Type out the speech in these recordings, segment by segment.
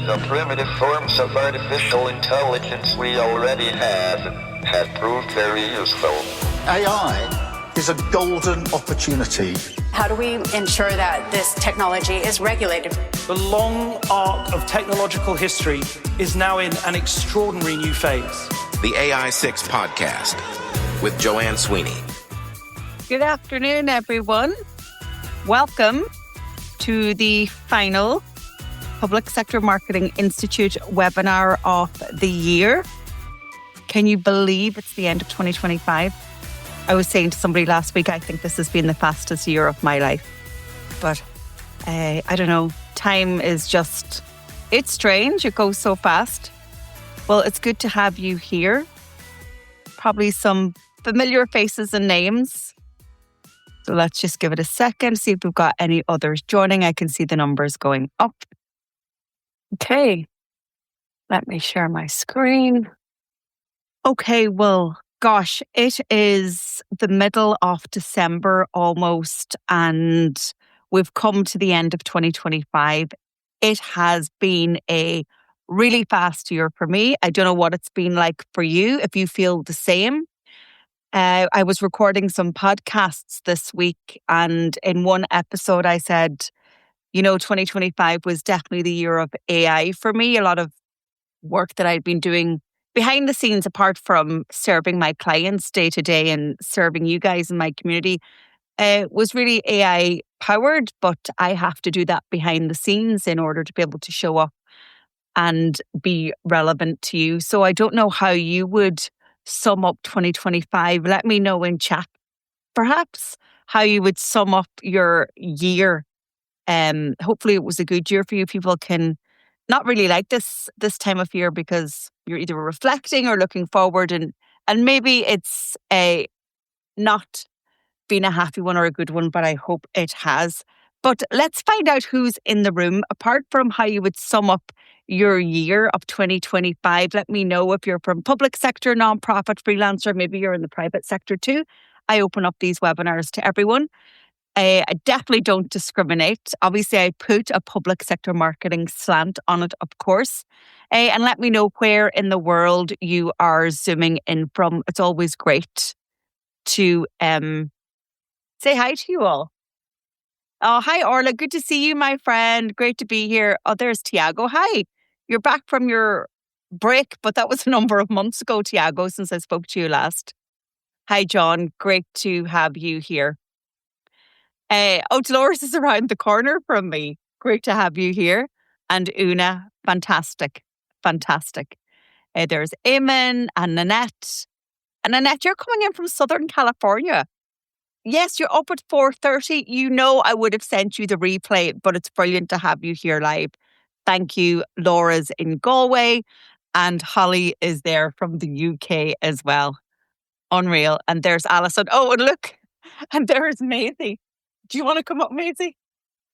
the primitive forms of artificial intelligence we already have proved very useful. AI is a golden opportunity. How do we ensure that this technology is regulated? The long arc of technological history is now in an extraordinary new phase. The AI6 Podcast with Joanne Sweeney. Good afternoon, everyone. Welcome to the final Public Sector Marketing Institute webinar of the year. Can you believe it's the end of 2025? I was saying to somebody last week, I think this has been the fastest year of my life. But I don't know, time is just, it's strange. It goes so fast. Well, it's good to have you here. Probably some familiar faces and names. So let's just give it a second, see if we've got any others joining. I can see the numbers going up. Okay, let me share my screen. Okay, well, gosh, it is the middle of December almost, and we've come to the end of 2025. It has been a really fast year for me. I don't know what it's been like for you, if you feel the same. I was recording some podcasts this week, and in one episode I said, 2025 was definitely the year of AI for me. A lot of work that I'd been doing behind the scenes, apart from serving my clients day to day and serving you guys in my community, was really AI powered, but I have to do that behind the scenes in order to be able to show up and be relevant to you. So I don't know how you would sum up 2025. Let me know in chat, perhaps, how you would sum up your year. Hopefully it was a good year for you. People can not really like this time of year because you're either reflecting or looking forward, and maybe it's not been a happy one or a good one, but I hope it has. But let's find out who's in the room. Apart from how you would sum up your year of 2025, let me know if you're from public sector, nonprofit, freelancer, maybe you're in the private sector too. I open up these webinars to everyone. I definitely don't discriminate. Obviously, I put a public sector marketing slant on it, of course. And let me know where in the world you are zooming in from. It's always great to say hi to you all. Oh, hi, Orla. Good to see you, my friend. Great to be here. Oh, there's Tiago. Hi. You're back from your break, but that was a number of months ago, Tiago, since I spoke to you last. Hi, John. Great to have you here. Dolores is around the corner from me. Great to have you here. And Una, fantastic. Fantastic. There's Eamon and Nanette. And Nanette, you're coming in from Southern California. Yes, you're up at 4:30. I would have sent you the replay, but it's brilliant to have you here live. Thank you. Laura's in Galway and Holly is there from the UK as well. Unreal. And there's Alison. Oh, and look. And there's Maisie. Do you want to come up, Maisie?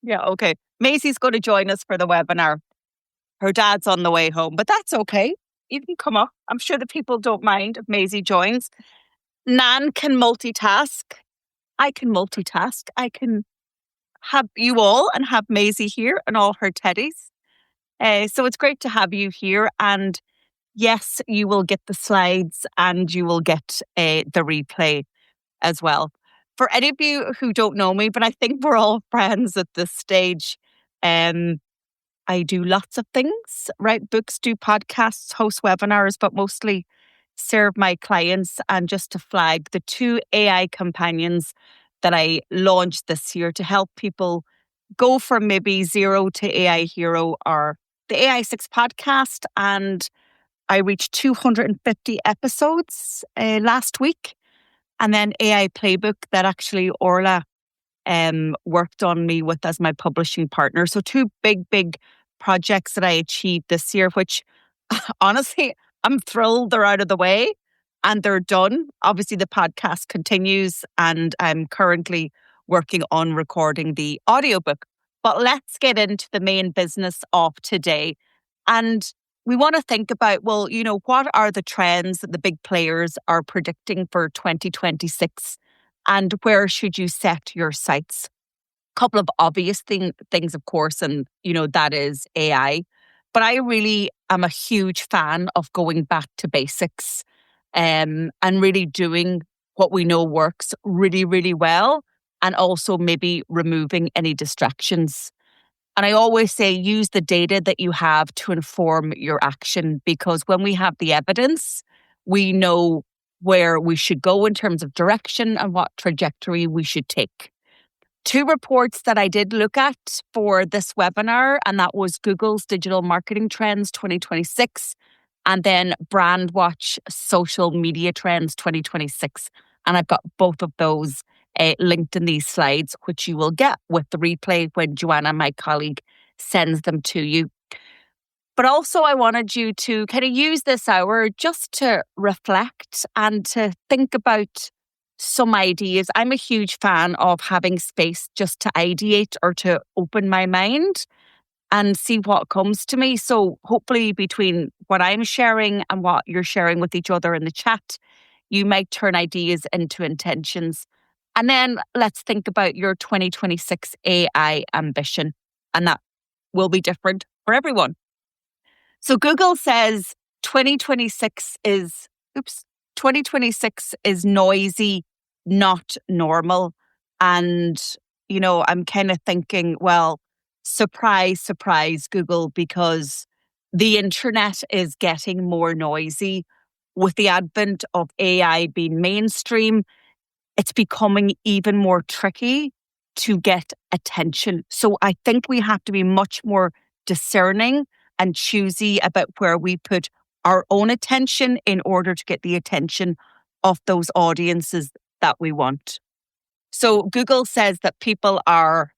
Yeah, okay. Maisie's going to join us for the webinar. Her dad's on the way home, but that's okay. You can come up. I'm sure the people don't mind if Maisie joins. Nan can multitask. I can multitask. I can have you all and have Maisie here and all her teddies. So it's great to have you here. And yes, you will get the slides and you will get the replay as well. For any of you who don't know me, but I think we're all friends at this stage, I do lots of things, write books, do podcasts, host webinars, but mostly serve my clients. And just to flag the 2 AI companions that I launched this year to help people go from maybe zero to AI hero are the AI6 podcast, and I reached 250 episodes last week. And then AI Playbook that actually Orla worked on me with as my publishing partner. So 2 big projects that I achieved this year, which honestly, I'm thrilled they're out of the way and they're done. Obviously, the podcast continues and I'm currently working on recording the audiobook. But let's get into the main business of today. And we want to think about, what are the trends that the big players are predicting for 2026 and where should you set your sights? A couple of obvious things, of course, and, that is AI. But I really am a huge fan of going back to basics and really doing what we know works really, really well, and also maybe removing any distractions. And I always say use the data that you have to inform your action, because when we have the evidence, we know where we should go in terms of direction and what trajectory we should take. 2 reports that I did look at for this webinar, and that was Google's Digital Marketing Trends 2026 and then Brandwatch Social Media Trends 2026. And I've got both of those linked in these slides, which you will get with the replay when Joanna, my colleague, sends them to you. But also I wanted you to kind of use this hour just to reflect and to think about some ideas. I'm a huge fan of having space just to ideate or to open my mind and see what comes to me. So hopefully between what I'm sharing and what you're sharing with each other in the chat, you might turn ideas into intentions. And then let's think about your 2026 AI ambition. And that will be different for everyone. So Google says 2026 is noisy, not normal. And, I'm kind of thinking, well, surprise, surprise, Google, because the internet is getting more noisy. With the advent of AI being mainstream, it's becoming even more tricky to get attention. So I think we have to be much more discerning and choosy about where we put our own attention in order to get the attention of those audiences that we want. So Google says that people are,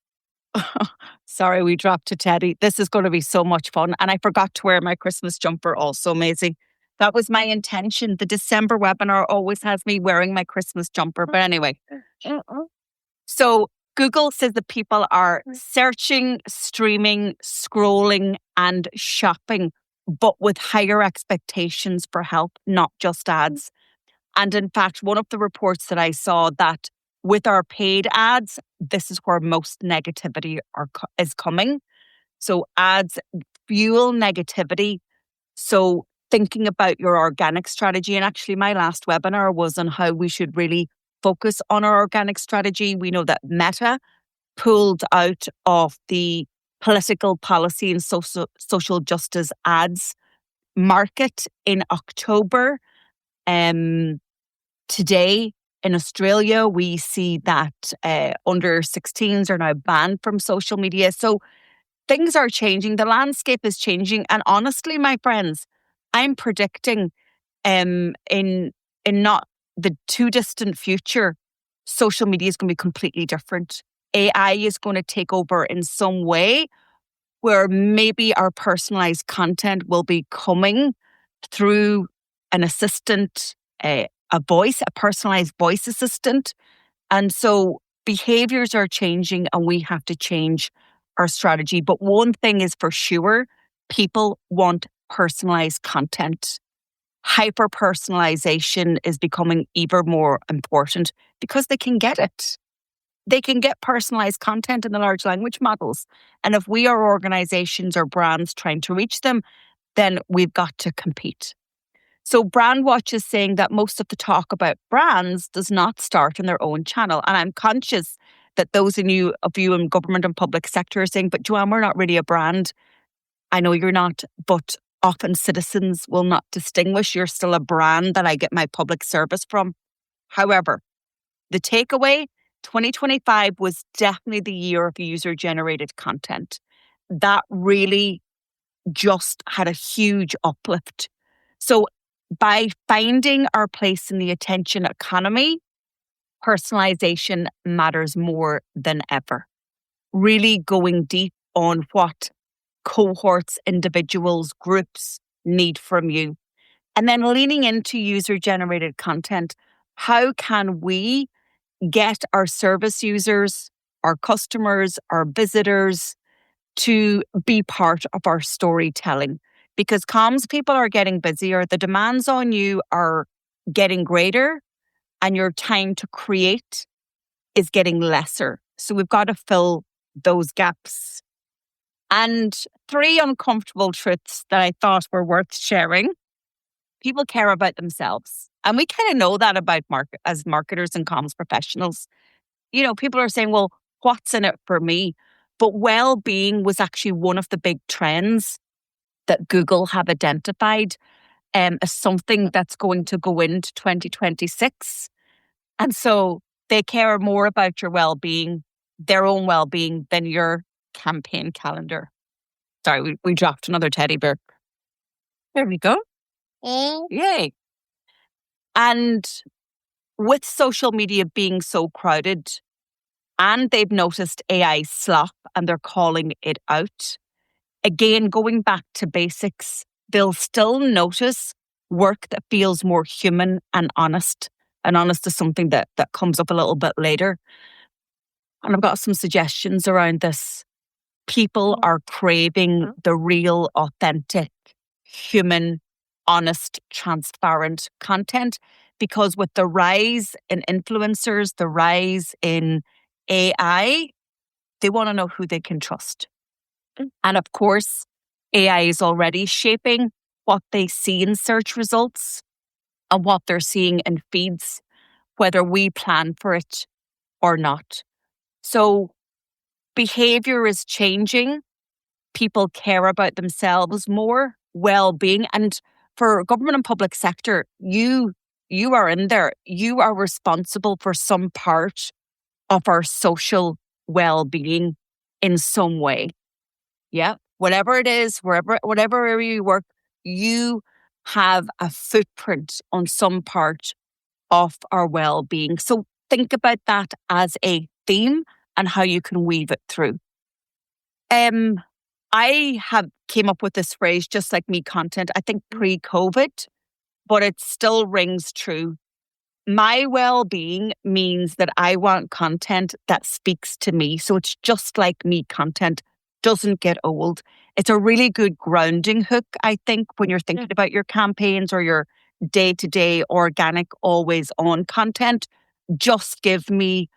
sorry, we dropped to Teddy. This is going to be so much fun. And I forgot to wear my Christmas jumper also, Maisie. That was my intention. The December webinar always has me wearing my Christmas jumper. But anyway, so Google says that people are searching, streaming, scrolling, and shopping, but with higher expectations for help, not just ads. And in fact, one of the reports that I saw that with our paid ads, this is where most negativity is coming. So ads fuel negativity. So thinking about your organic strategy, and actually my last webinar was on how we should really focus on our organic strategy. We know that Meta pulled out of the political policy and social justice ads market in October. Today in Australia, we see that under 16s are now banned from social media. So things are changing. The landscape is changing. And honestly, my friends, I'm predicting in not the too distant future, social media is going to be completely different. AI is going to take over in some way where maybe our personalized content will be coming through an assistant, a personalized voice assistant. And so behaviors are changing and we have to change our strategy. But one thing is for sure, people want personalized content. Hyper-personalization is becoming even more important because they can get it. They can get personalized content in the large language models. And if we are organizations or brands trying to reach them, then we've got to compete. So Brandwatch is saying that most of the talk about brands does not start in their own channel. And I'm conscious that those of you in government and public sector are saying, but Joanne, we're not really a brand. I know you're not, but often citizens will not distinguish. You're still a brand that I get my public service from. However, the takeaway, 2025 was definitely the year of user-generated content. That really just had a huge uplift. So by finding our place in the attention economy, personalization matters more than ever. Really going deep on what cohorts, individuals, groups need from you. And then leaning into user-generated content. How can we get our service users, our customers, our visitors to be part of our storytelling? Because comms people are getting busier, the demands on you are getting greater, and your time to create is getting lesser. So we've got to fill those gaps. And 3 uncomfortable truths that I thought were worth sharing. People care about themselves. And we kind of know that about as marketers and comms professionals. You know, people are saying, well, what's in it for me? But well-being was actually one of the big trends that Google have identified as something that's going to go into 2026. And so they care more about your well-being, their own well-being, than your campaign calendar. Sorry, we dropped another teddy bear. There we go. Yay. And with social media being so crowded, and they've noticed AI slop and they're calling it out, again, going back to basics, they'll still notice work that feels more human and honest. And honest is something that comes up a little bit later. And I've got some suggestions around this. People are craving the real, authentic, human, honest, transparent content, because with the rise in influencers, the rise in AI, they want to know who they can trust. And of course, AI is already shaping what they see in search results and what they're seeing in feeds, whether we plan for it or not. So behavior is changing. People care about themselves more, well-being. And for government and public sector, you are in there. You are responsible for some part of our social well-being in some way. Yeah. Whatever it is, whatever area you work, you have a footprint on some part of our well-being. So think about that as a theme and how you can weave it through. I have came up with this phrase, just like me content, I think pre-COVID, but it still rings true. My well-being means that I want content that speaks to me. So it's just like me content, doesn't get old. It's a really good grounding hook, I think, when you're thinking about your campaigns or your day-to-day organic, always-on content. Just give me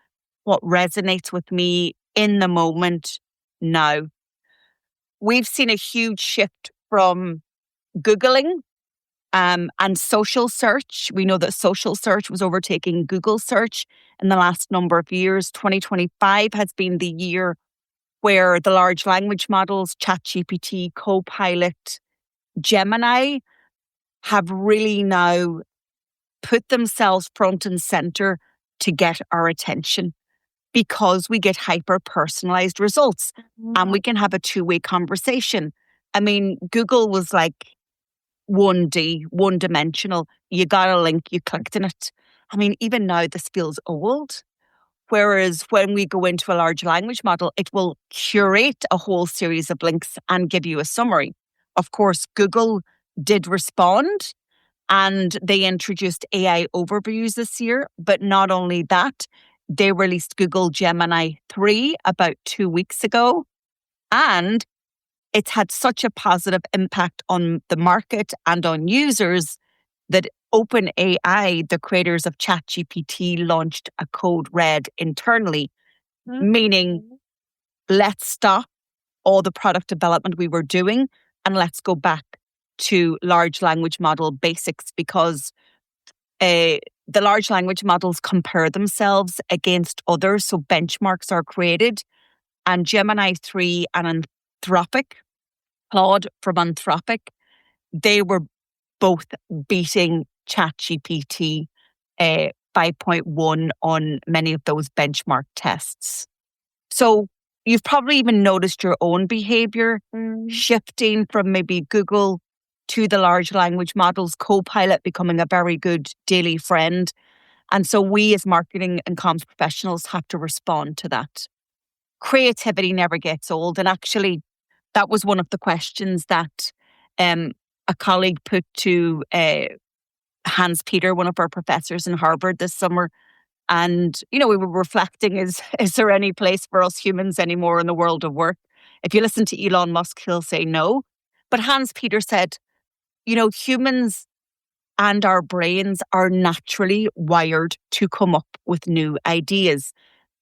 what resonates with me in the moment now. We've seen a huge shift from Googling and social search. We know that social search was overtaking Google search in the last number of years. 2025 has been the year where the large language models, ChatGPT, Copilot, Gemini, have really now put themselves front and center to get our attention, because we get hyper-personalized results and we can have a two-way conversation. I mean, Google was like 1D, one-dimensional. You got a link, you clicked on it. I mean, even now this feels old. Whereas when we go into a large language model, it will curate a whole series of links and give you a summary. Of course, Google did respond and they introduced AI overviews this year. But not only that, they released Google Gemini 3 about 2 weeks ago. And it's had such a positive impact on the market and on users that OpenAI, the creators of ChatGPT, launched a code red internally, meaning let's stop all the product development we were doing and let's go back to large language model basics, because the large language models compare themselves against others. So benchmarks are created, and Gemini 3 and Anthropic, Claude from Anthropic, they were both beating ChatGPT 5.1 on many of those benchmark tests. So you've probably even noticed your own behavior shifting from maybe Google to the large language models, Copilot becoming a very good daily friend. And so we as marketing and comms professionals have to respond to that. Creativity never gets old. And actually, that was one of the questions that a colleague put to Hans Peter, one of our professors in Harvard this summer. And, we were reflecting, is there any place for us humans anymore in the world of work? If you listen to Elon Musk, he'll say no. But Hans Peter said, humans and our brains are naturally wired to come up with new ideas.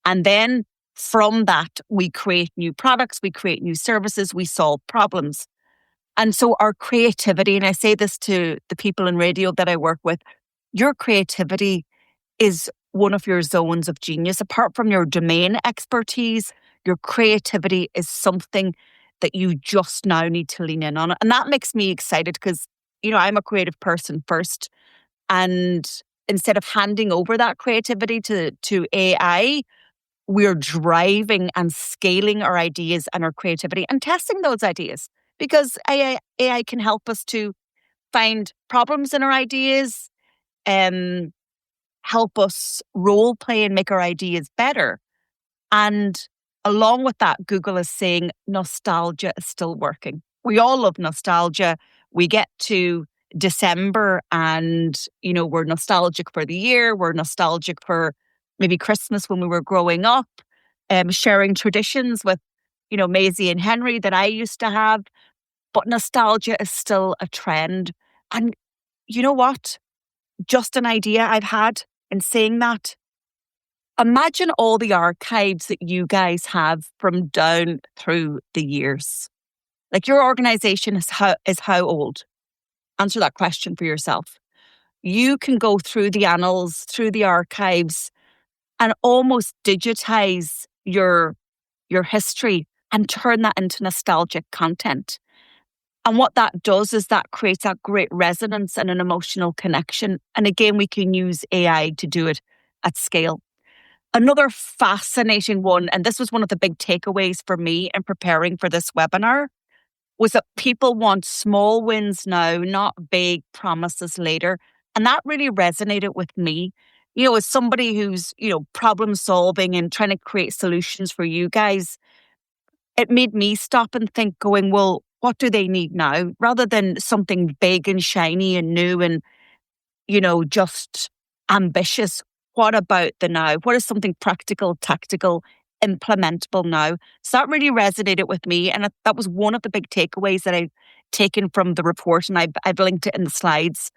And then from that, we create new products, we create new services, we solve problems. And so our creativity, and I say this to the people in radio that I work with, your creativity is one of your zones of genius. Apart from your domain expertise, your creativity is something that you just now need to lean in on. And that makes me excited because, I'm a creative person first. And instead of handing over that creativity to AI, we're driving and scaling our ideas and our creativity and testing those ideas, because AI can help us to find problems in our ideas, help us role play and make our ideas better. And along with that, Google is saying nostalgia is still working. We all love nostalgia. We get to December and, we're nostalgic for the year. We're nostalgic for maybe Christmas when we were growing up, sharing traditions with, Maisie and Henry that I used to have. But nostalgia is still a trend. And you know what? Just an idea I've had in saying that. Imagine all the archives that you guys have from down through the years. Like, your organization is how old? Answer that question for yourself. You can go through the annals, through the archives, and almost digitize your history and turn that into nostalgic content. And what that does is that creates that great resonance and an emotional connection. And again, we can use AI to do it at scale. Another fascinating one, and this was one of the big takeaways for me in preparing for this webinar, was that people want small wins now, not big promises later. And that really resonated with me. As somebody who's, problem solving and trying to create solutions for you guys, it made me stop and think, going, well, what do they need now? Rather than something big and shiny and new and, just ambitious, what about the now? What is something practical, tactical, implementable now? So that really resonated with me. And that was one of the big takeaways that I've taken from the report. And I've linked it in the slides,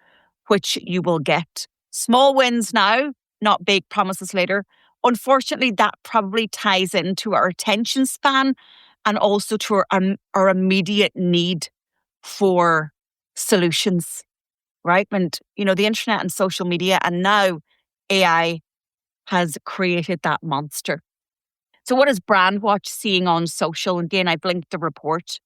which you will get. Small wins now, not big promises later. Unfortunately, that probably ties into our attention span and also to our immediate need for solutions, right? And, the internet and social media, and now AI has created that monster. So what is Brandwatch seeing on social? Again, I've linked the report.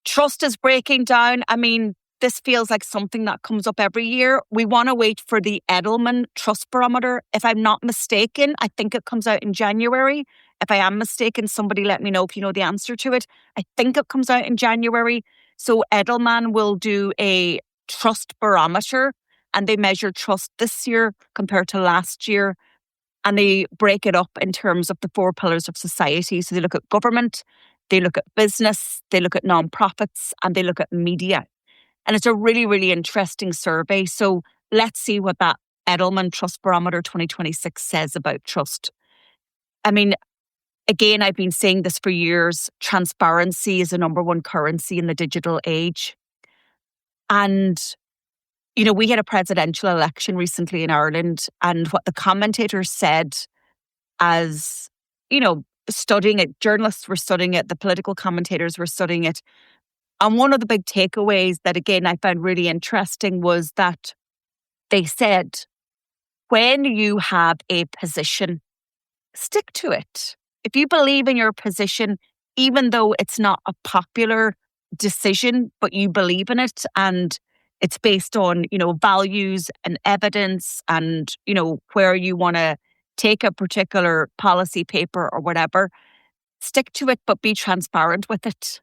Trust is breaking down. I mean, this feels like something that comes up every year. We want to wait for the Edelman Trust Barometer. If I'm not mistaken, I think it comes out in January. If I am mistaken, somebody let me know if you know the answer to it. I think it comes out in January. So Edelman will do a trust barometer, and they measure trust this year compared to last year. And they break it up in terms of the 4 pillars of society. So they look at government, they look at business, they look at nonprofits, and they look at media. And it's a really, really interesting survey. So let's see what that Edelman Trust Barometer 2026 says about trust. I mean, again, I've been saying this for years. Transparency is the number one currency in the digital age. And, we had a presidential election recently in Ireland, and what the commentators said as, studying it, journalists were studying it, the political commentators were studying it. And one of the big takeaways that, again, I found really interesting was that they said, when you have a position, stick to it. If you believe in your position, even though it's not a popular decision, but you believe in it and it's based on, values and evidence and, where you want to take a particular policy paper or whatever, stick to it, but be transparent with it,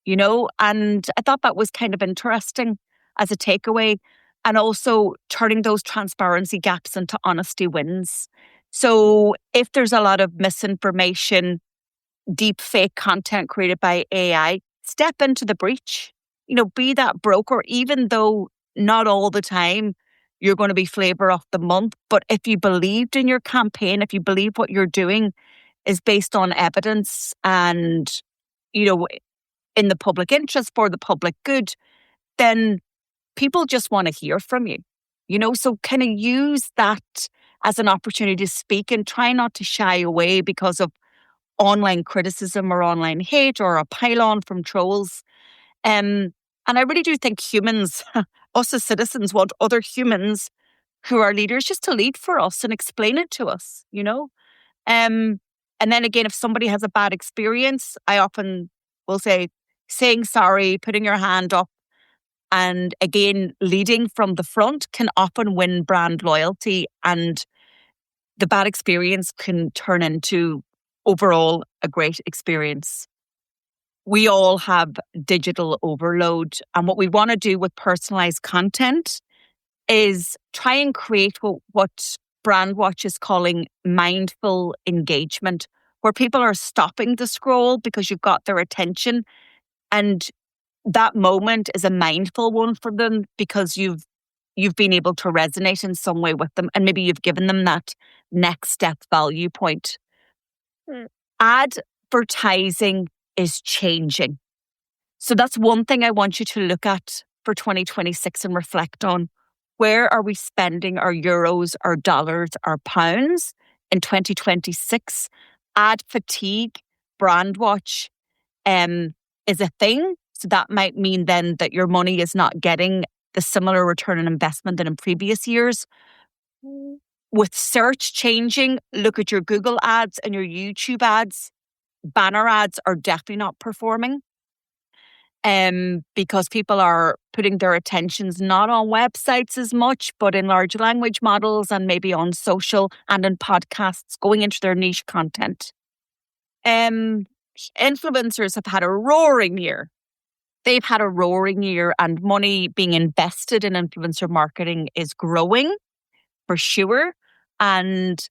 And I thought that was kind of interesting as a takeaway, and also turning those transparency gaps into honesty wins. So if there's a lot of misinformation, deep fake content created by AI, step into the breach, be that broker, even though not all the time you're going to be flavor of the month. But if you believed in your campaign, if you believe what you're doing is based on evidence and, in the public interest for the public good, then people just want to hear from you, so kind of use that as an opportunity to speak and try not to shy away because of online criticism or online hate or a pile-on from trolls. And I really do think humans, us as citizens, want other humans who are leaders just to lead for us and explain it to us, you know? And then again, if somebody has a bad experience, I often will say, saying sorry, putting your hand up, and again, leading from the front can often win brand loyalty, and the bad experience can turn into overall a great experience. We all have digital overload, and what we want to do with personalized content is try and create what Brandwatch is calling mindful engagement, where people are stopping the scroll because you've got their attention, and that moment is a mindful one for them because you've been able to resonate in some way with them, and maybe you've given them that next step value point. Advertising is changing. So that's one thing I want you to look at for 2026 and reflect on. Where are we spending our euros, our dollars, our pounds in 2026? Ad fatigue, Brandwatch is a thing. So that might mean then that your money is not getting the similar return on investment than in previous years. With search changing, look at your Google ads and your YouTube ads. Banner ads are definitely not performing because people are putting their attentions not on websites as much, but in large language models and maybe on social and in podcasts, going into their niche content. Influencers have had a roaring year. They've had a roaring year, and money being invested in influencer marketing is growing for sure. But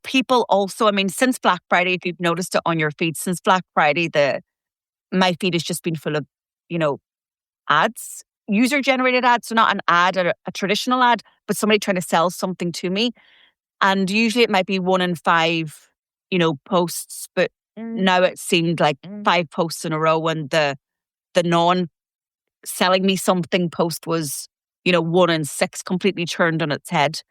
people also, I mean, since Black Friday, if you've noticed it on your feed, since Black Friday, my feed has just been full of, ads, user-generated ads. So not an ad, a traditional ad, but somebody trying to sell something to me. And usually it might be 1 in 5, posts. But now it seemed like 5 posts in a row, and the non-selling me something post was, 1 in 6, completely turned on its head.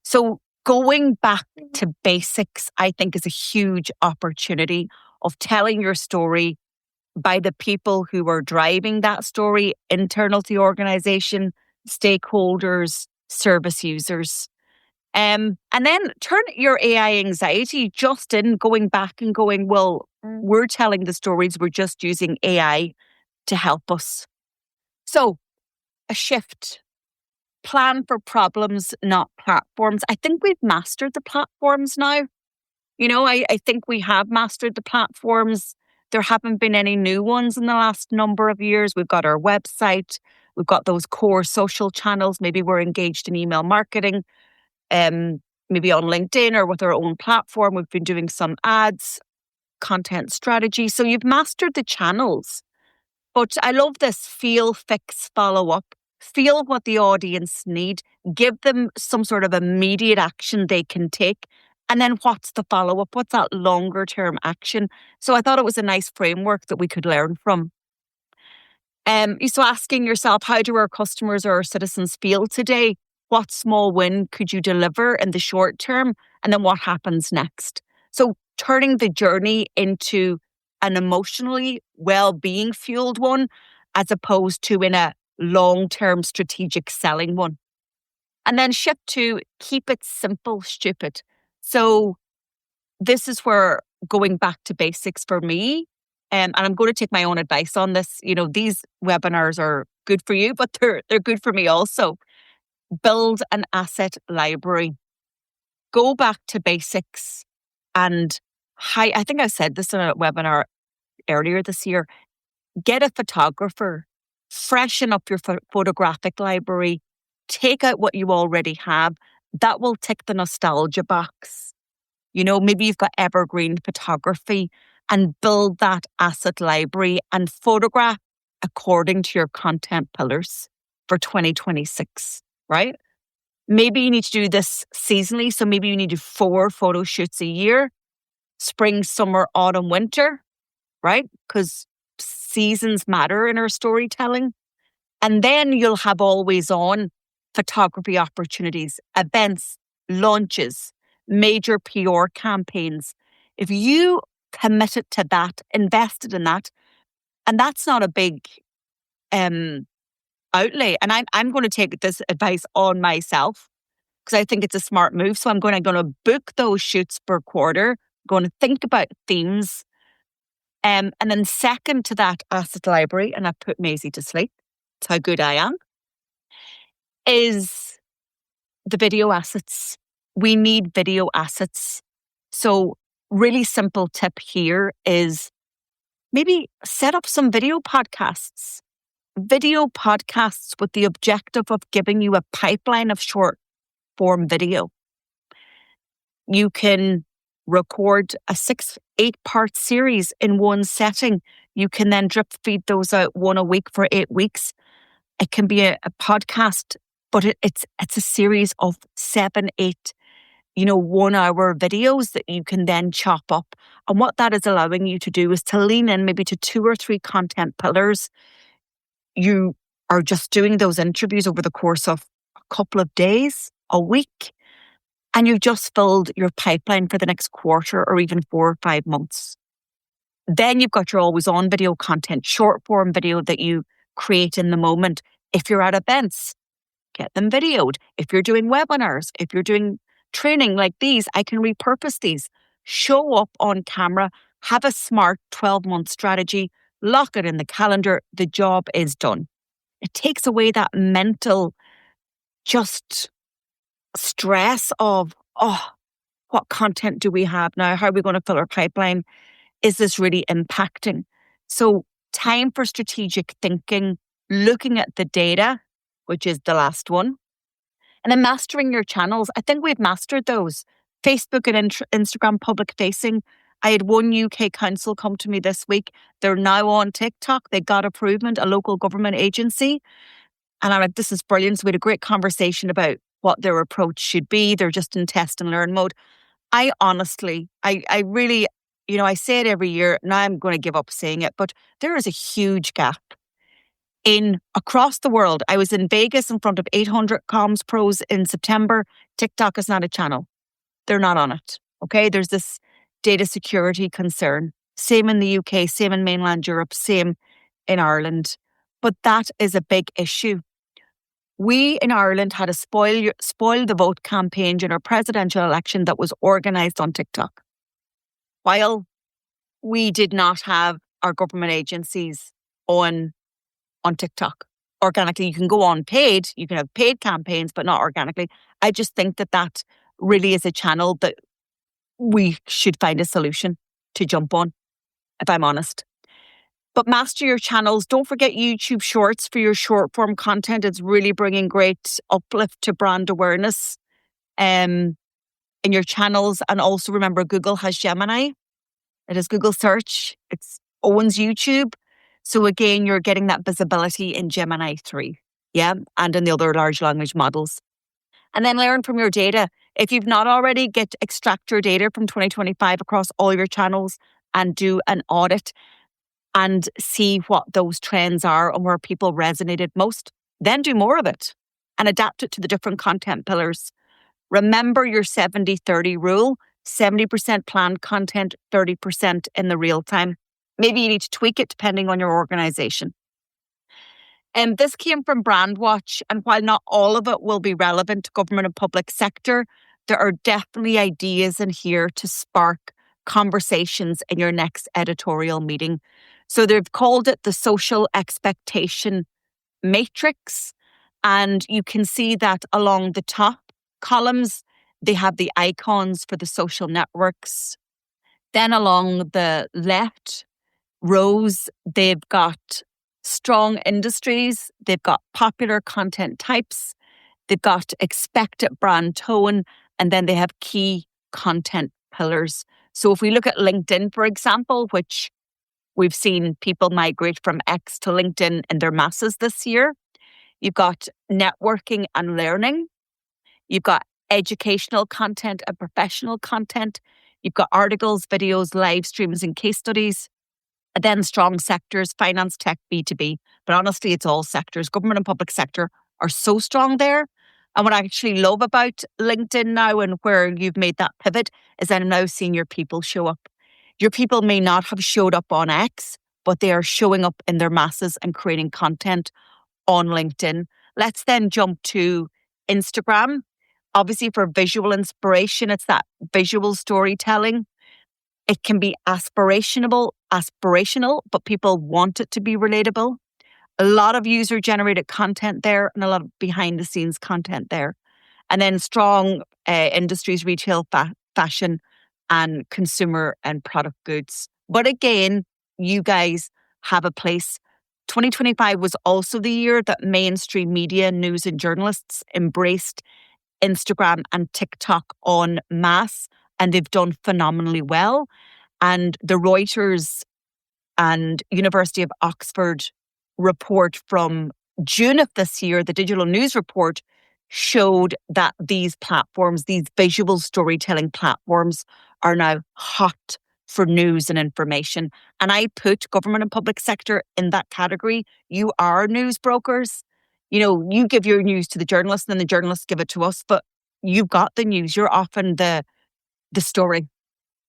So going back to basics, I think, is a huge opportunity of telling your story by the people who are driving that story, internal to the organization, stakeholders, service users. And then turn your AI anxiety just in, going back and going, well, we're telling the stories, we're just using AI to help us. So a shift. Plan for problems, not platforms. I think we've mastered the platforms now. I think we have mastered the platforms. There haven't been any new ones in the last number of years. We've got our website. We've got those core social channels. Maybe we're engaged in email marketing, maybe on LinkedIn or with our own platform. We've been doing some ads, content strategy. So you've mastered the channels. But I love this feel, fix, follow up. Feel what the audience need. Give them some sort of immediate action they can take. And then what's the follow-up? What's that longer-term action? So I thought it was a nice framework that we could learn from. So asking yourself, how do our customers or our citizens feel today? What small win could you deliver in the short term? And then what happens next? So turning the journey into an emotionally well-being fueled one, as opposed to in a long-term strategic selling one. And then shift to keep it simple, stupid. So this is where going back to basics for me, and I'm going to take my own advice on this. These webinars are good for you, but they're good for me also. Build an asset library. Go back to basics. And I think I said this in a webinar earlier this year. Get a photographer. Freshen up your photographic library. Take out what you already have. That will tick the nostalgia box. Maybe you've got evergreen photography, and build that asset library and photograph according to your content pillars for 2026, right? Maybe you need to do this seasonally. So maybe you need to do 4 photo shoots a year, spring, summer, autumn, winter, right? Because seasons matter in our storytelling. And then you'll have always on photography opportunities, events, launches, major PR campaigns. If you committed to that, invested in that, and that's not a big outlay. And I'm going to take this advice on myself because I think it's a smart move. So I'm going to book those shoots per quarter, going to think about themes. And then second to that asset library, and I put Maisie to sleep, that's how good I am, is the video assets. We need video assets. So really simple tip here is maybe set up some video podcasts with the objective of giving you a pipeline of short form video. You can record a 6-8 part series in one setting. You can then drip feed those out one a week for 8 weeks. It can be a podcast, but it's a series of 7-8, 1 hour videos that you can then chop up. And what that is allowing you to do is to lean in maybe to 2 or 3 content pillars. You are just doing those interviews over the course of a couple of days, a week, and you've just filled your pipeline for the next quarter or even 4 or 5 months. Then you've got your always on video content, short form video that you create in the moment. If you're at events, get them videoed. If you're doing webinars, if you're doing training like these, I can repurpose these. Show up on camera, have a smart 12-month strategy, lock it in the calendar. The job is done. It takes away that mental just stress of, what content do we have now? How are we going to fill our pipeline? Is this really impacting? So time for strategic thinking, looking at the data, which is the last one, and then mastering your channels. I think we've mastered those. Facebook and Instagram public facing. I had one UK council come to me this week. They're now on TikTok. They got approval, a local government agency. And I'm like, this is brilliant. So we had a great conversation about what their approach should be. They're just in test and learn mode. I honestly, I really, I say it every year. Now I'm going to give up saying it, but there is a huge gap across the world. I was in Vegas in front of 800 comms pros in September. TikTok is not a channel. They're not on it. Okay. There's this data security concern. Same in the UK, same in mainland Europe, same in Ireland. But that is a big issue. We in Ireland had a spoil the vote campaign during our presidential election that was organised on TikTok. While we did not have our government agencies on TikTok organically. You can go on paid, you can have paid campaigns, but not organically. I just think that really is a channel that we should find a solution to jump on, if I'm honest. But master your channels. Don't forget YouTube Shorts for your short form content. It's really bringing great uplift to brand awareness in your channels. And also remember, Google has Gemini. It is Google Search. It owns YouTube. So again, you're getting that visibility in Gemini 3, and in the other large language models. And then learn from your data. If you've not already, extract your data from 2025 across all your channels and do an audit and see what those trends are and where people resonated most. Then do more of it and adapt it to the different content pillars. Remember your 70-30 rule, 70% planned content, 30% in the real time. Maybe you need to tweak it depending on your organization. And this came from Brandwatch, and while not all of it will be relevant to government and public sector, there are definitely ideas in here to spark conversations in your next editorial meeting. So they've called it the social expectation matrix, and you can see that along the top columns, they have the icons for the social networks. Then along the left rows, they've got strong industries, they've got popular content types, they've got expected brand tone, and then they have key content pillars. So if we look at LinkedIn, for example, which we've seen people migrate from X to LinkedIn in their masses this year, you've got networking and learning, you've got educational content and professional content, you've got articles, videos, live streams, and case studies. And then strong sectors, finance, tech, B2B. But honestly, it's all sectors. Government and public sector are so strong there. And what I actually love about LinkedIn now and where you've made that pivot is I'm now seeing your people show up. Your people may not have showed up on X, but they are showing up in their masses and creating content on LinkedIn. Let's then jump to Instagram. Obviously, for visual inspiration, it's that visual storytelling. It can be aspirational, but people want it to be relatable. A lot of user-generated content there and a lot of behind-the-scenes content there. And then strong industries, retail, fashion, and consumer and product goods. But again, you guys have a place. 2025 was also the year that mainstream media, news, and journalists embraced Instagram and TikTok en masse, and they've done phenomenally well. And the Reuters and University of Oxford report from June of this year, the Digital News Report, showed that these platforms, these visual storytelling platforms, are now hot for news and information. And I put government and public sector in that category. You are news brokers. You know, you give your news to the journalists and the journalists give it to us, but you've got the news. You're often the story.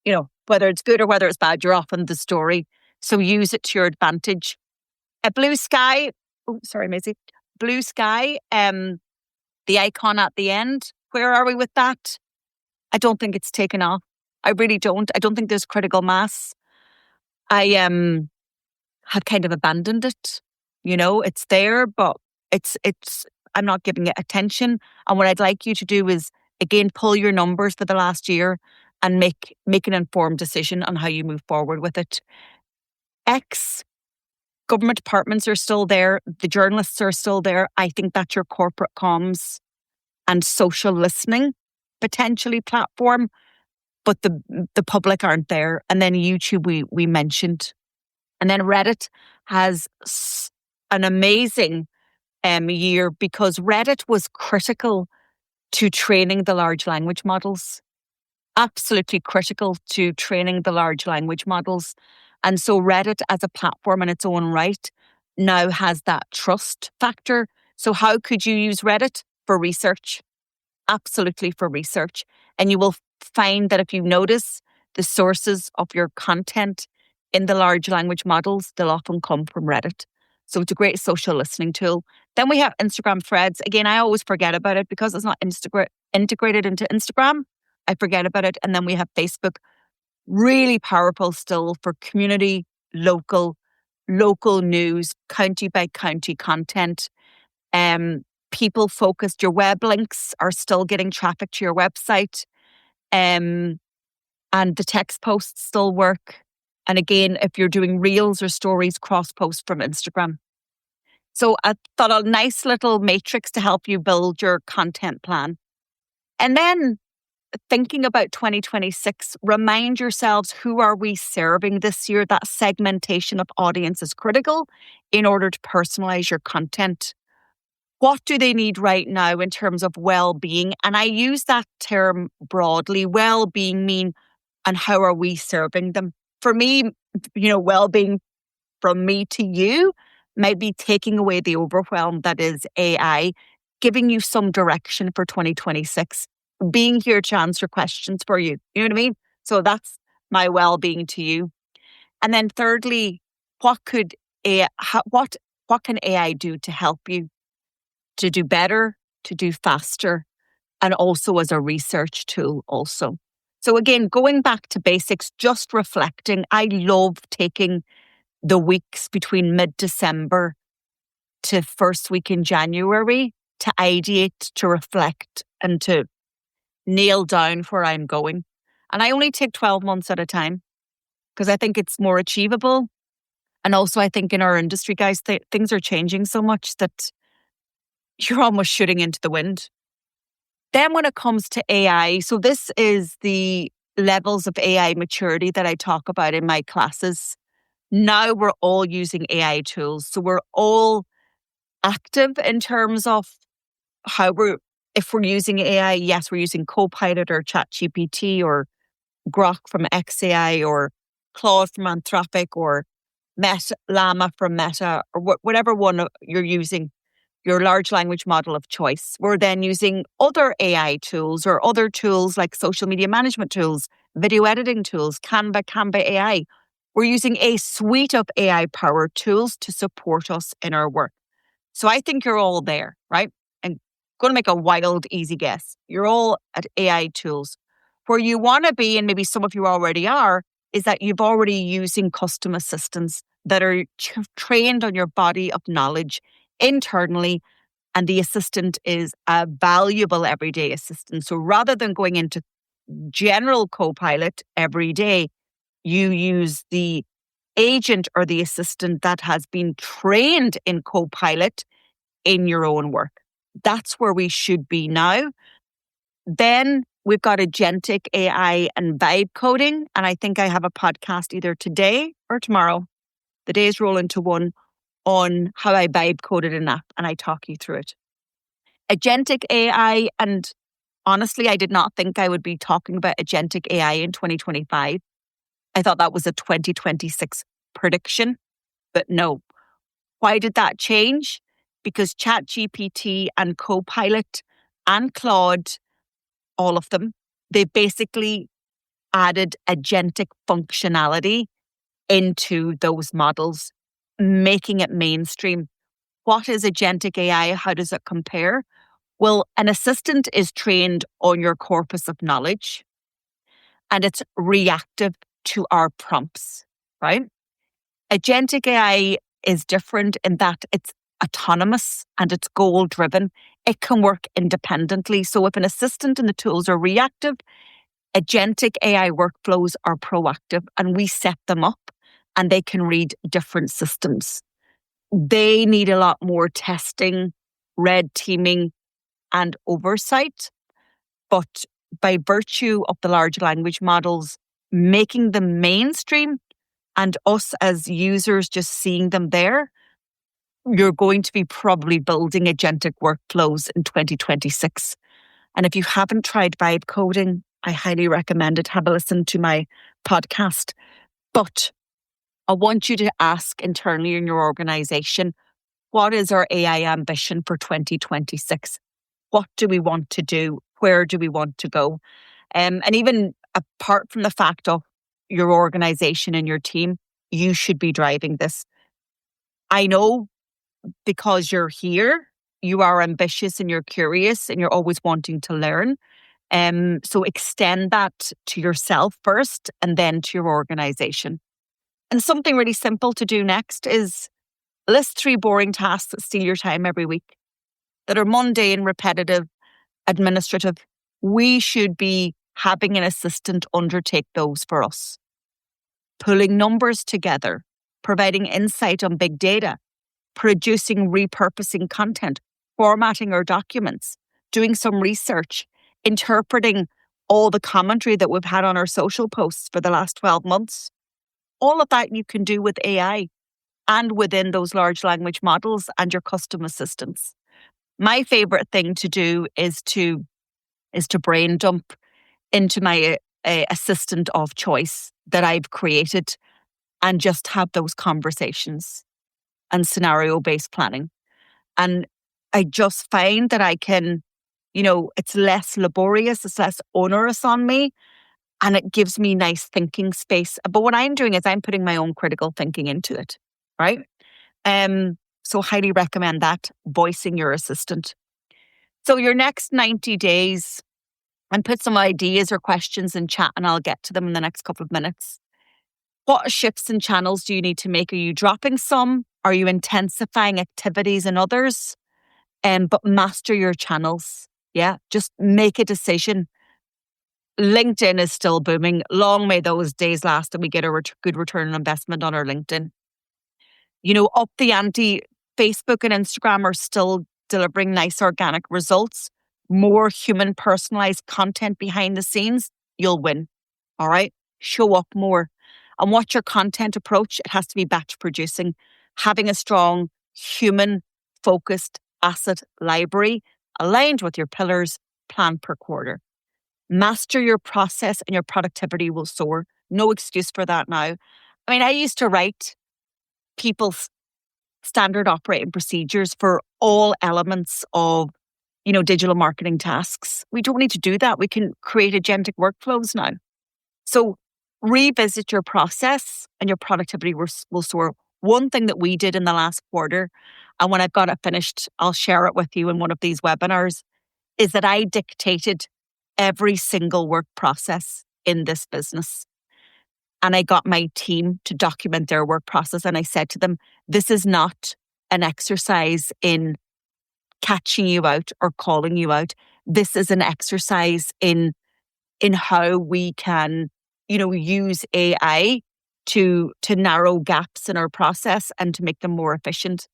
You know, whether it's good or whether it's bad, you're often the story. So use it to your advantage. Blue Sky, oh, sorry, Maisie. Blue Sky, the icon at the end, where are we with that? I don't think it's taken off. I really don't. I don't think there's critical mass. I have kind of abandoned it. You know, it's there, but it's. I'm not giving it attention. And what I'd like you to do is, again, pull your numbers for the last year and make an informed decision on how you move forward with it. X, government departments are still there. The journalists are still there. I think that's your corporate comms and social listening, potentially platform, but the public aren't there. And then YouTube, we mentioned. And then Reddit has an amazing year because Reddit was critical to training the large language models. Absolutely critical to training the large language models. And so Reddit as a platform in its own right now has that trust factor. So how could you use Reddit? For research. Absolutely for research. And you will find that if you notice the sources of your content in the large language models, they'll often come from Reddit. So it's a great social listening tool. Then we have Instagram Threads. Again, I always forget about it because it's not integrated into Instagram. I forget about it. And then we have Facebook. Really powerful still for community, local news, county by county content. People focused. Your web links are still getting traffic to your website. And the text posts still work. And again, if you're doing reels or stories, cross post from Instagram. So I thought a nice little matrix to help you build your content plan. And then thinking about 2026, remind yourselves, who are we serving this year? That segmentation of audience is critical in order to personalize your content. What do they need right now in terms of well-being? And I use that term broadly. Well-being mean, and how are we serving them? For me, you know, well-being from me to you might be taking away the overwhelm that is AI, giving you some direction for 2026, being here to answer questions for you. You know what I mean? So that's my well-being to you. And then thirdly, what can AI do to help you to do better, to do faster, and also as a research tool also. So again, going back to basics, just reflecting. I love taking the weeks between mid-December to first week in January to ideate, to reflect, and to nail down where I'm going. And I only take 12 months at a time because I think it's more achievable. And also I think in our industry, guys, things are changing so much that you're almost shooting into the wind. Then when it comes to AI, so this is the levels of AI maturity that I talk about in my classes. Now we're all using AI tools. So we're all active in terms of if we're using AI, yes, we're using Copilot or ChatGPT or Grok from xAI or Claude from Anthropic or Llama from Meta or whatever one you're using. your large language model of choice. We're then using other AI tools or other tools like social media management tools, video editing tools, Canva AI. We're using a suite of AI-powered tools to support us in our work. So I think you're all there, right? And going to make a wild, easy guess. You're all at AI tools. Where you want to be, and maybe some of you already are, is that you've already using custom assistants that are trained on your body of knowledge internally, and the assistant is a valuable everyday assistant. So rather than going into general Copilot every day, you use the agent or the assistant that has been trained in Copilot in your own work. That's where we should be now. Then we've got agentic AI and vibe coding. And I think I have a podcast either today or tomorrow. The days roll into one on how I vibe coded an app, and I talk you through it. Agentic AI, and honestly, I did not think I would be talking about agentic AI in 2025. I thought that was a 2026 prediction, but no. Why did that change? Because ChatGPT and Copilot and Claude, all of them, they basically added agentic functionality into those models, making it mainstream. What is agentic AI? How does it compare? Well, an assistant is trained on your corpus of knowledge, and it's reactive to our prompts, right? Agentic AI is different in that it's autonomous and it's goal-driven. It can work independently. So if an assistant and the tools are reactive, agentic AI workflows are proactive, and we set them up and they can read different systems. They need a lot more testing, red teaming, and oversight. But by virtue of the large language models making them mainstream and us as users just seeing them there, you're going to be probably building agentic workflows in 2026. And if you haven't tried vibe coding, I highly recommend it. Have a listen to my podcast. But I want you to ask internally in your organization, what is our AI ambition for 2026? What do we want to do? Where do we want to go? And even apart from the fact of your organization and your team, you should be driving this. I know because you're here, you are ambitious and you're curious and you're always wanting to learn. So extend that to yourself first and then to your organization. And something really simple to do next is list 3 boring tasks that steal your time every week, that are mundane, repetitive, administrative. We should be having an assistant undertake those for us. Pulling numbers together, providing insight on big data, producing, repurposing content, formatting our documents, doing some research, interpreting all the commentary that we've had on our social posts for the last 12 months. All of that you can do with AI and within those large language models and your custom assistants. My favorite thing to do is to brain dump into my assistant of choice that I've created and just have those conversations and scenario-based planning. And I just find that I can, it's less laborious, it's less onerous on me, and it gives me nice thinking space. But what I'm doing is I'm putting my own critical thinking into it, right? So highly recommend that, voicing your assistant. So your next 90 days, and put some ideas or questions in chat and I'll get to them in the next couple of minutes. What shifts and channels do you need to make? Are you dropping some? Are you intensifying activities in others? But master your channels. Yeah, just make a decision. LinkedIn is still booming. Long may those days last and we get a good return on investment on our LinkedIn. Up the ante, Facebook and Instagram are still delivering nice organic results. More human personalized content behind the scenes, you'll win. All right? Show up more. And what's your content approach? It has to be batch producing. Having a strong human focused asset library aligned with your pillars, plan per quarter. Master your process and your productivity will soar. No excuse for that now. I used to write people's standard operating procedures for all elements of, digital marketing tasks. We don't need to do that. We can create agentic workflows now. So revisit your process and your productivity will soar. One thing that we did in the last quarter, and when I've got it finished, I'll share it with you in one of these webinars, is that I dictated every single work process in this business. And I got my team to document their work process. And I said to them, this is not an exercise in catching you out or calling you out. This is an exercise in how we can, use AI to narrow gaps in our process and to make them more efficient.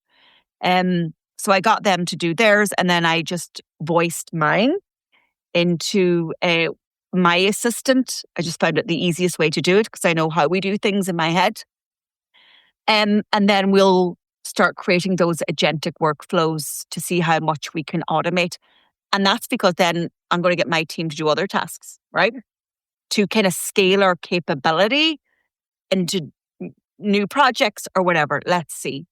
So I got them to do theirs, and then I just voiced mine into my assistant. I just found it the easiest way to do it because I know how we do things in my head. And then we'll start creating those agentic workflows to see how much we can automate. And that's because then I'm going to get my team to do other tasks, right? To kind of scale our capability into new projects or whatever. Let's see.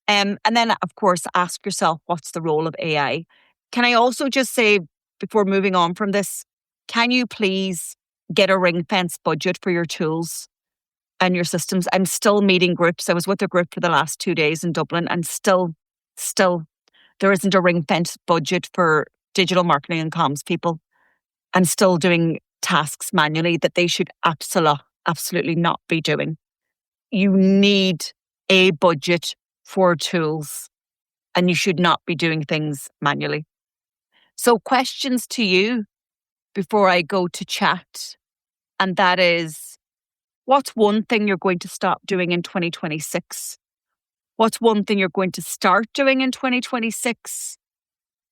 And then, of course, ask yourself, what's the role of AI? Can I also just say, before moving on from this, can you please get a ring-fence budget for your tools and your systems? I'm still meeting groups. I was with a group for the last 2 days in Dublin, and still, there isn't a ring-fence budget for digital marketing and comms people, and still doing tasks manually that they should absolutely not be doing. You need a budget for tools, and you should not be doing things manually. So questions to you before I go to chat, and that is, what's one thing you're going to stop doing in 2026? What's one thing you're going to start doing in 2026?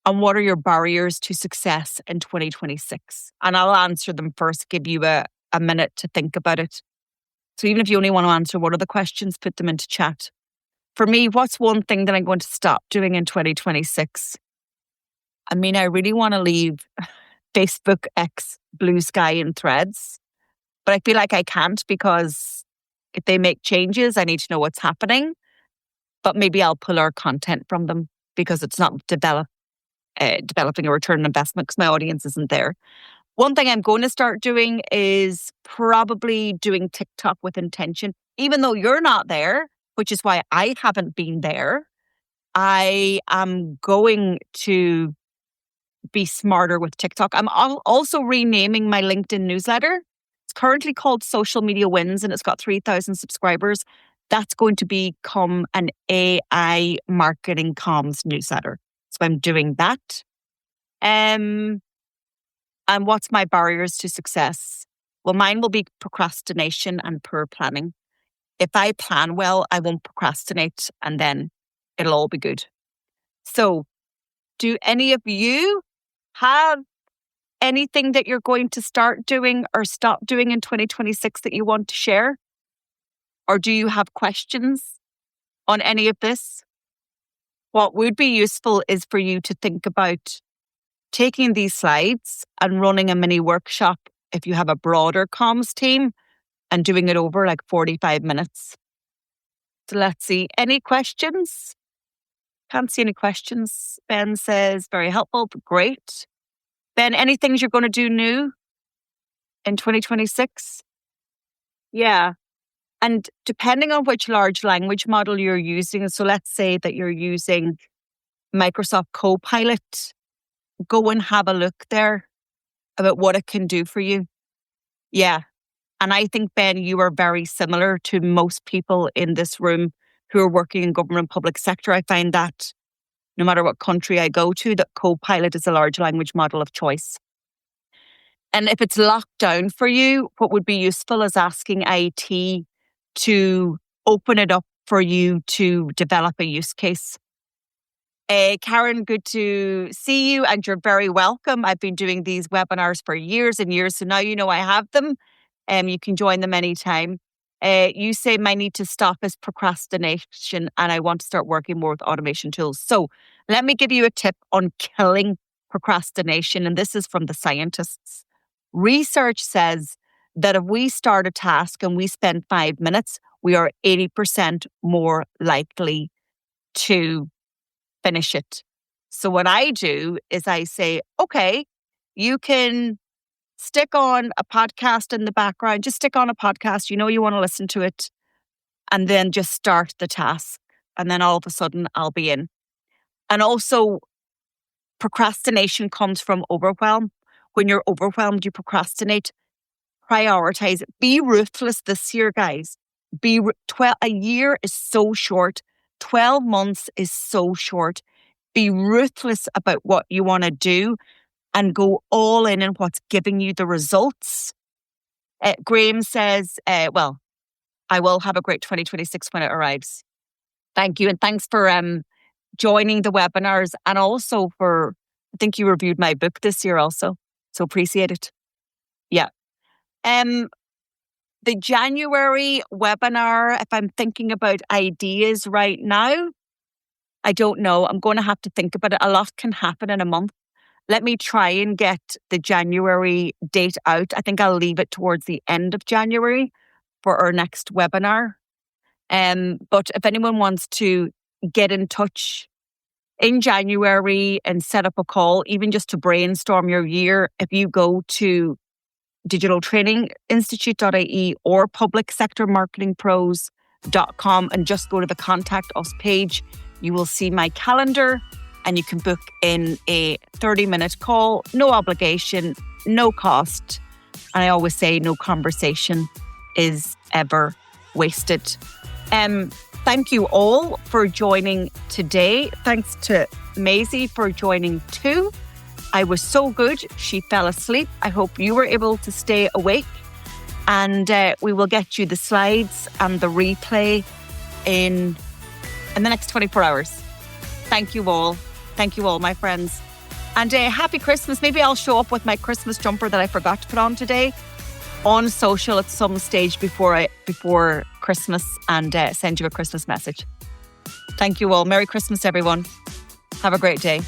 And what are your barriers to success in 2026? And I'll answer them first, give you a minute to think about it. So even if you only want to answer one of the questions, put them into chat. For me, what's one thing that I'm going to stop doing in 2026? I mean, I really want to leave Facebook, X, Blue Sky, and Threads. But I feel like I can't, because if they make changes, I need to know what's happening. But maybe I'll pull our content from them because it's not developing a return on investment because my audience isn't there. One thing I'm going to start doing is probably doing TikTok with intention. Even though you're not there, which is why I haven't been there, I am going to be smarter with TikTok. I'm also renaming my LinkedIn newsletter. It's currently called Social Media Wins, and it's got 3,000 subscribers. That's going to become an AI marketing comms newsletter. So I'm doing that. And what's my barriers to success? Well, mine will be procrastination and poor planning. If I plan well, I won't procrastinate, and then it'll all be good. So, do any of you have anything that you're going to start doing or stop doing in 2026 that you want to share? Or do you have questions on any of this? What would be useful is for you to think about taking these slides and running a mini workshop if you have a broader comms team and doing it over like 45 minutes. So let's see. Any questions? Can't see any questions. Ben says, very helpful, great. Ben, any things you're going to do new in 2026? Yeah. And depending on which large language model you're using, so let's say that you're using Microsoft Copilot, go and have a look there about what it can do for you. Yeah. And I think, Ben, you are very similar to most people in this room who are working in government public sector. I find that no matter what country I go to, that Copilot is a large language model of choice. And if it's locked down for you, what would be useful is asking IT to open it up for you to develop a use case. Karen, good to see you, and you're very welcome. I've been doing these webinars for years and years, so now you know I have them. You can join them anytime. You say my need to stop is procrastination, and I want to start working more with automation tools. So let me give you a tip on killing procrastination, and this is from the scientists. Research says that if we start a task and we spend 5 minutes, we are 80% more likely to finish it. So what I do is I say, okay, you can stick on a podcast in the background, just stick on a podcast, you want to listen to it, and then just start the task. And then all of a sudden I'll be in. And also procrastination comes from overwhelm. When you're overwhelmed, you procrastinate. Prioritize. Be ruthless this year, guys. A year is so short. 12 months is so short. Be ruthless about what you want to do and go all in on what's giving you the results. Graham says, I will have a great 2026 when it arrives. Thank you. And thanks for joining the webinars, and also for, I think you reviewed my book this year also. So appreciate it. Yeah. The January webinar, if I'm thinking about ideas right now, I don't know. I'm going to have to think about it. A lot can happen in a month. Let me try and get the January date out. I think I'll leave it towards the end of January for our next webinar. But if anyone wants to get in touch in January and set up a call, even just to brainstorm your year, if you go to digitaltraininginstitute.ie or publicsectormarketingpros.com and just go to the Contact Us page, you will see my calendar and you can book in a 30-minute call, no obligation, no cost. And I always say no conversation is ever wasted. Thank you all for joining today. Thanks to Maisie for joining too. I was so good. She fell asleep. I hope you were able to stay awake. And we will get you the slides and the replay in the next 24 hours. Thank you all. Thank you all, my friends. And happy Christmas. Maybe I'll show up with my Christmas jumper that I forgot to put on today on social at some stage before Christmas and send you a Christmas message. Thank you all. Merry Christmas, everyone. Have a great day.